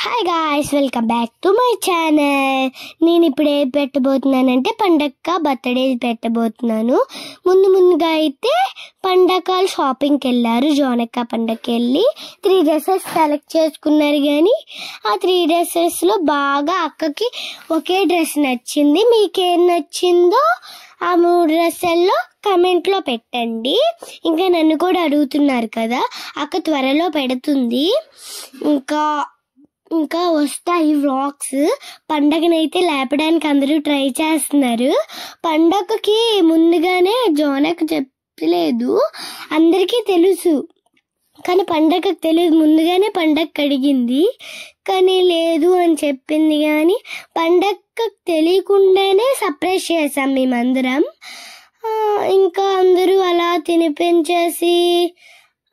Hi guys, welcome back to my channel. నేను ఇప్పుడు ఏది పెట్టబోతున్నానంటే పండగ బర్త్డే పెట్టబోతున్నాను. ముందుగా అయితే పండగలు షాపింగ్కి వెళ్ళారు. జోనక్క పండగకి వెళ్ళి 3 డ్రెస్సెస్ సెలెక్ట్ చేసుకున్నారు. కానీ ఆ 3 డ్రెస్సెస్లో బాగా అక్కకి ఒకే డ్రెస్ నచ్చింది. మీకేం నచ్చిందో ఆ 3 డ్రెస్సెల్లో కమెంట్లో పెట్టండి. ఇంకా నన్ను కూడా అడుగుతున్నారు కదా, అక్క త్వరలో పెడుతుంది. ఇంకా వస్తాయి వ్లాగ్స్. పండగనైతే లేపడానికి అందరూ ట్రై చేస్తున్నారు. పండగకి ముందుగానే జోనక్ చెప్పలేదు, అందరికీ తెలుసు కానీ పండగకు తెలియదు. ముందుగానే పండగకి అడిగింది కానీ లేదు అని చెప్పింది. కానీ పండగకు తెలియకుండానే సర్ప్రైజ్ చేసాం మేమందరం. ఇంకా అందరూ అలా తినిపించేసి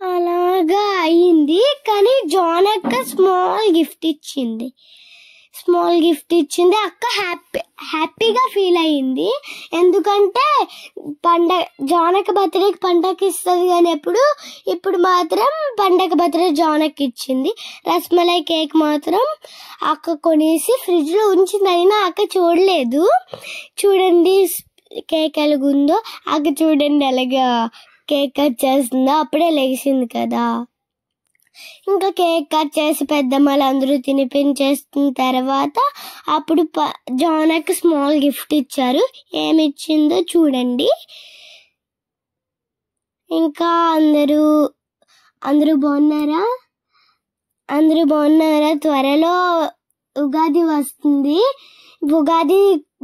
అలాగా అయింది. కానీ జోనక్క స్మాల్ గిఫ్ట్ ఇచ్చింది. అక్క హ్యాపీగా ఫీల్ అయ్యింది. ఎందుకంటే జోనక్క బర్త్డేకి పండగకి ఇస్తుంది కానీ ఇప్పుడు మాత్రం పండగ బర్త్డే జోనక్ ఇచ్చింది. రస్మలై కేక్ మాత్రం అక్క కొనేసి ఫ్రిడ్జ్లో ఉంచింది. అయినా అక్క చూడలేదు. చూడండి కేక్ ఎలాగుందో. అక్క చూడండి ఎలాగా కేక్ కట్ చేస్తుందో. అప్పుడే లేచింది కదా. ఇంకా కేక్ కట్ చేసి పెద్దమ్మలు అందరూ తినిపించేసిన తర్వాత అప్పుడు జోనక్ స్మాల్ గిఫ్ట్ ఇచ్చారు. ఏమి ఇచ్చిందో చూడండి. ఇంకా అందరూ బాగున్నారా? త్వరలో ఉగాది వస్తుంది. ఉగాది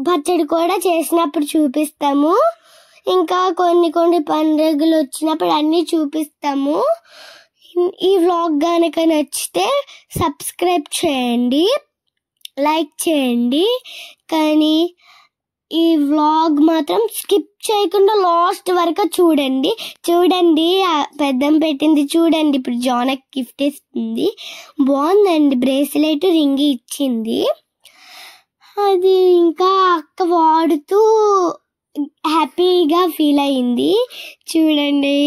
పచ్చడి కూడా చేసినప్పుడు చూపిస్తాము. ఇంకా కొన్ని పండుగలు వచ్చినప్పుడు అన్నీ చూపిస్తాము. ఈ వ్లాగ్ కనుక నచ్చితే సబ్స్క్రైబ్ చేయండి, లైక్ చేయండి. కానీ ఈ వ్లాగ్ మాత్రం స్కిప్ చేయకుండా లాస్ట్ వరకు చూడండి. పెద్దం పెట్టింది చూడండి. ఇప్పుడు జోనక్ గిఫ్ట్ ఇస్తుంది. బాగుందండి. బ్రేస్లెట్ రింగ్ ఇచ్చింది. అది ఇంకా అక్క వాడుతూ హ్యాపీగా ఫీల్ అయింది. చూడండి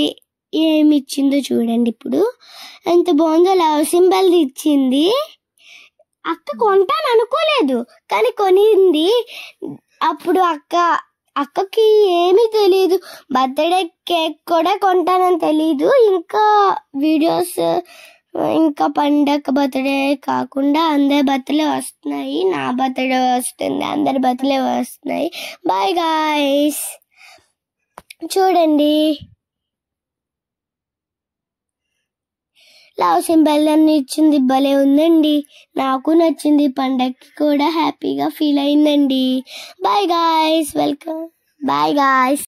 ఏమి ఇచ్చిందో చూడండి. ఇప్పుడు ఎంత బాగుందో. లవ్ సింబల్ ఇచ్చింది. అక్క కొంటాను అనుకోలేదు కానీ కొనింది. అప్పుడు అక్కకి ఏమీ తెలీదు. బర్త్డే కేక్ కూడా కొంటానని తెలీదు. ఇంకా వీడియోస్ ఇంకా పండగ బర్త్డే కాకుండా అందరి బర్త్డే వస్తున్నాయి. నా బర్త్డే వస్తుంది, అందరి బర్త్డే వస్తున్నాయి. Bye guys. చూడండి లవ్ సింబల్ అన్ని ఇచ్చింది. భలే ఉందండి. నాకు నచ్చింది. పండగకి కూడా హ్యాపీగా ఫీల్ అయిందండి. Bye guys. Welcome. Bye guys.